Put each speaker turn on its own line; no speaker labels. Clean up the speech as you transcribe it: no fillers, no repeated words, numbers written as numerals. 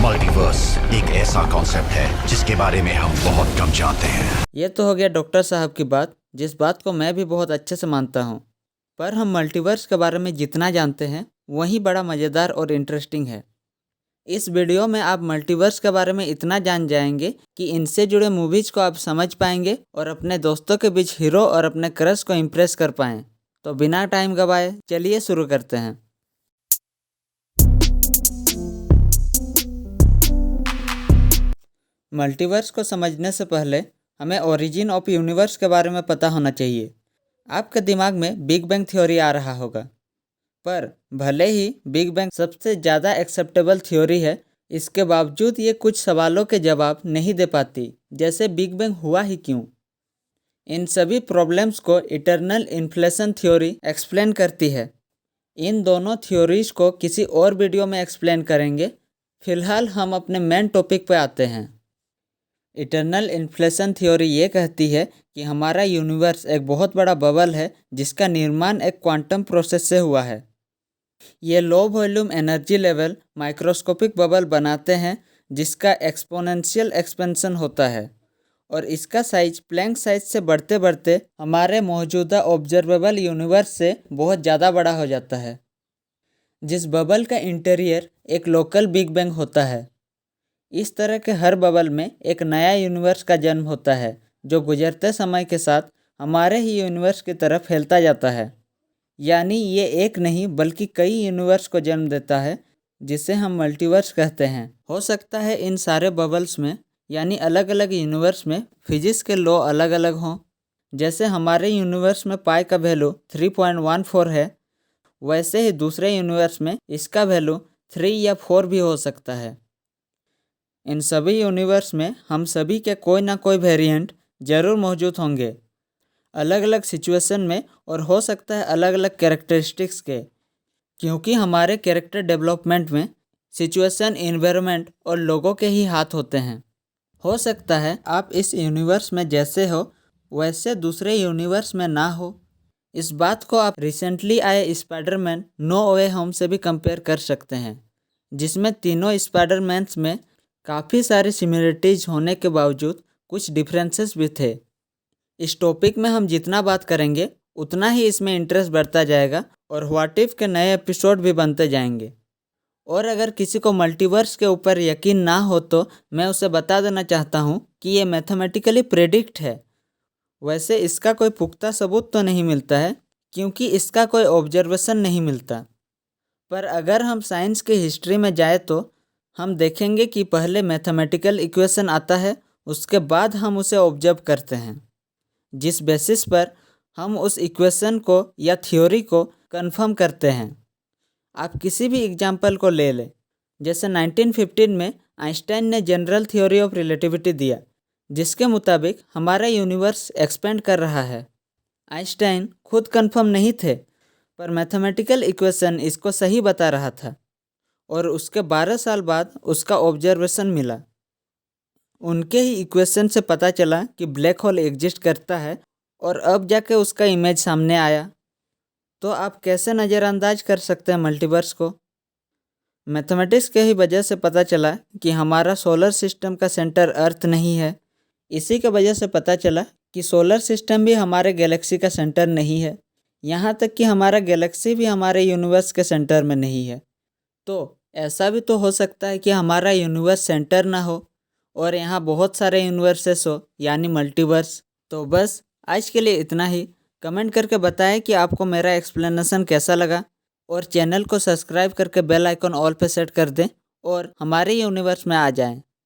Multiverse एक ऐसा concept है जिसके बारे में हम बहुत कम जानते हैं।
ये तो हो गया डॉक्टर साहब की बात, जिस बात को मैं भी बहुत अच्छे से मानता हूँ। पर हम मल्टीवर्स के बारे में जितना जानते हैं वही बड़ा मज़ेदार और इंटरेस्टिंग है। इस वीडियो में आप मल्टीवर्स के बारे में इतना जान जाएंगे कि इनसे जुड़े मूवीज़ को आप समझ पाएंगे और अपने दोस्तों के बीच हीरो और अपने क्रश को इम्प्रेस कर पाएँ। तो बिना टाइम गवाए चलिए शुरू करते हैं। मल्टीवर्स को समझने से पहले हमें ओरिजिन ऑफ यूनिवर्स के बारे में पता होना चाहिए। आपके दिमाग में बिग बैंग थ्योरी आ रहा होगा, पर भले ही बिग बैंग सबसे ज़्यादा एक्सेप्टेबल थ्योरी है, इसके बावजूद ये कुछ सवालों के जवाब नहीं दे पाती, जैसे बिग बैंग हुआ ही क्यों। इन सभी प्रॉब्लम्स को इटर्नल इन्फ्लेशन थ्योरी एक्सप्लेन करती है। इन दोनों थ्योरीज को किसी और वीडियो में एक्सप्लेन करेंगे। फिलहाल हम अपने मेन टॉपिक पे आते हैं। इटर्नल इन्फ्लेशन थ्योरी ये कहती है कि हमारा यूनिवर्स एक बहुत बड़ा बबल है जिसका निर्माण एक क्वांटम प्रोसेस से हुआ है। ये low volume energy level microscopic bubble बनाते हैं जिसका एक्सपोनेंशियल एक्सपेंशन होता है और इसका साइज प्लैंक साइज से बढ़ते बढ़ते हमारे मौजूदा ऑब्जर्वेबल यूनिवर्स से बहुत ज़्यादा बड़ा हो जाता है। जिस बबल का इंटीरियर एक लोकल बिग बैंग होता है। इस तरह के हर बबल में एक नया यूनिवर्स का जन्म होता है जो गुजरते समय के साथ हमारे ही यूनिवर्स की तरफ फैलता जाता है। यानी ये एक नहीं बल्कि कई यूनिवर्स को जन्म देता है, जिसे हम मल्टीवर्स कहते हैं। हो सकता है इन सारे बबल्स में यानी अलग अलग यूनिवर्स में फिजिक्स के लॉ अलग अलग हों। जैसे हमारे यूनिवर्स में पाई का वैल्यू 3.14 है, वैसे ही दूसरे यूनिवर्स में इसका वैल्यू 3 या 4 भी हो सकता है। इन सभी यूनिवर्स में हम सभी के कोई ना कोई वेरिएंट जरूर मौजूद होंगे, अलग अलग सिचुएशन में, और हो सकता है अलग अलग कैरेक्टरिस्टिक्स के, क्योंकि हमारे कैरेक्टर डेवलपमेंट में सिचुएशन, इन्वायरमेंट और लोगों के ही हाथ होते हैं। हो सकता है आप इस यूनिवर्स में जैसे हो वैसे दूसरे यूनिवर्स में ना हो। इस बात को आप रिसेंटली आए स्पाइडरमैन नो वे होम से भी कंपेयर कर सकते हैं, जिसमें तीनों स्पाइडरमैन्स में काफ़ी सारी सिमिलरिटीज़ होने के बावजूद कुछ डिफरेंसेस भी थे। इस टॉपिक में हम जितना बात करेंगे उतना ही इसमें इंटरेस्ट बढ़ता जाएगा और व्हाट इफ के नए एपिसोड भी बनते जाएंगे। और अगर किसी को मल्टीवर्स के ऊपर यकीन ना हो तो मैं उसे बता देना चाहता हूँ कि ये मैथमेटिकली प्रेडिक्ट है। वैसे इसका कोई पुख्ता सबूत तो नहीं मिलता है क्योंकि इसका कोई ऑब्जर्वेशन नहीं मिलता, पर अगर हम साइंस की हिस्ट्री में जाए तो हम देखेंगे कि पहले मैथमेटिकल इक्वेशन आता है, उसके बाद हम उसे ऑब्जर्व करते हैं, जिस बेसिस पर हम उस इक्वेशन को या थ्योरी को कंफर्म करते हैं। आप किसी भी एग्जाम्पल को ले लें, जैसे 1915 में आइंस्टाइन ने जनरल थ्योरी ऑफ रिलेटिविटी दिया, जिसके मुताबिक हमारा यूनिवर्स एक्सपेंड कर रहा है। आइंस्टाइन खुद कंफर्म नहीं थे, पर मैथमेटिकल इक्वेशन इसको सही बता रहा था और उसके 12 साल बाद उसका ऑब्जर्वेशन मिला। उनके ही इक्वेशन से पता चला कि ब्लैक होल एग्जिस्ट करता है और अब जाके उसका इमेज सामने आया। तो आप कैसे नज़रअंदाज कर सकते हैं मल्टीवर्स को? मैथमेटिक्स के ही वजह से पता चला कि हमारा सोलर सिस्टम का सेंटर अर्थ नहीं है। इसी के वजह से पता चला कि सोलर सिस्टम भी हमारे गैलेक्सी का सेंटर नहीं है। यहाँ तक कि हमारा गैलेक्सी भी हमारे यूनिवर्स के सेंटर में नहीं है। तो ऐसा भी तो हो सकता है कि हमारा यूनिवर्स सेंटर ना हो और यहाँ बहुत सारे यूनिवर्सेस हो, यानी मल्टीवर्स। तो बस आज के लिए इतना ही। कमेंट करके बताएं कि आपको मेरा एक्सप्लेनेशन कैसा लगा और चैनल को सब्सक्राइब करके बेल आइकन ऑल पे सेट कर दें और हमारे यूनिवर्स में आ जाएं।